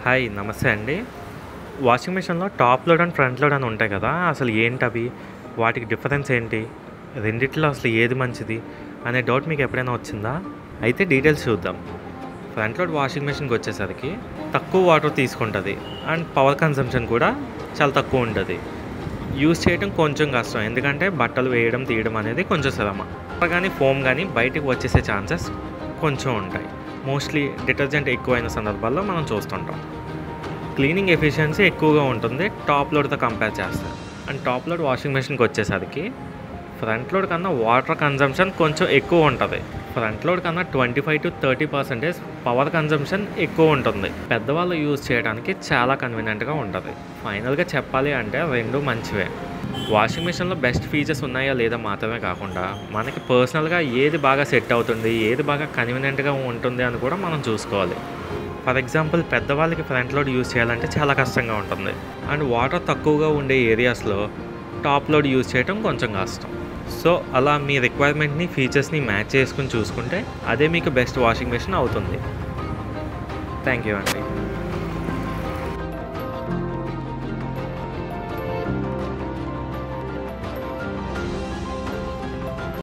Hi నమస్తే అండి. Washing మిషన్‌లో top load and front load అని ఉంటాయి కదా! అసలు ఏంటవి? వాటికి డిఫరెన్స్ ఏంటి? రెండిట్లో అసలు ఏది మంచిది? అనే డౌట్ మీకు ఎప్పుడైనా వచ్చిందా? అయితే డీటెయిల్స్ చూద్దాం. ఫ్రంట్ లోడ్ వాషింగ్ మెషిన్‌కొచ్చేసరికి తక్కువ వాటర్ తీసుకుంటది. అండ్ పవర్ కన్జంప్షన్ కూడా చాలా తక్కువ ఉంటది. యూజ్ చేయడం కొంచెం కష్టం. ఎందుకంటే బట్టలు వేయడం, తీయడం అనేది కొంచెం శ్రమ. కానీ ఫోమ్ గానీ బయటికి వచ్చేసే ఛాన్సెస్ కొంచెం ఉంటాయి. మోస్ట్లీ డిటర్జెంట్ ఎక్కువైన సందర్భాల్లో మనం చూస్తుంటాం. క్లీనింగ్ ఎఫిషియన్సీ ఎక్కువగా ఉంటుంది టాప్ లోడ్‌తో కంపేర్ చేస్తే. అండ్ టాప్ లోడ్ వాషింగ్ మెషిన్‌కి వచ్చేసరికి ఫ్రంట్ లోడ్ కన్నా వాటర్ కన్జంప్షన్ కొంచెం ఎక్కువ ఉంటది. ఫ్రంట్ లోడ్ కన్నా 25-30% పవర్ కన్జంప్షన్ ఎక్కువ ఉంటుంది. పెద్దవాళ్ళు యూజ్ చేయడానికి చాలా కన్వీనియంట్‌గా ఉంటది. ఫైనల్‌గా చెప్పాలి అంటే రెండు మంచివే. వాషింగ్ మెషిన్‌లో బెస్ట్ ఫీచర్స్ ఉన్నాయా లేదా మాత్రమే కాకుండా మనకి పర్సనల్‌గా ఏది బాగా సెట్ అవుతుంది, ఏది బాగా కన్వీనియంట్‌గా ఉంటుంది అని కూడా మనం చూసుకోవాలి. ఫర్ ఎగ్జాంపుల్ పెద్దవాళ్ళకి ఫ్రంట్ లోడ్ యూజ్ చేయాలంటే చాలా కష్టంగా ఉంటుంది. అండ్ వాటర్ తక్కువగా ఉండే ఏరియాస్‌లో టాప్ లోడ్ యూజ్ చేయడం కొంచెం కష్టం. సో అలా మీ రిక్వైర్మెంట్‌ని, ఫీచర్స్‌ని మ్యాచ్ చేసుకొని చూసుకుంటే అదే మీకు బెస్ట్ వాషింగ్ మెషిన్ అవుతుంది. థ్యాంక్ యూ అండి.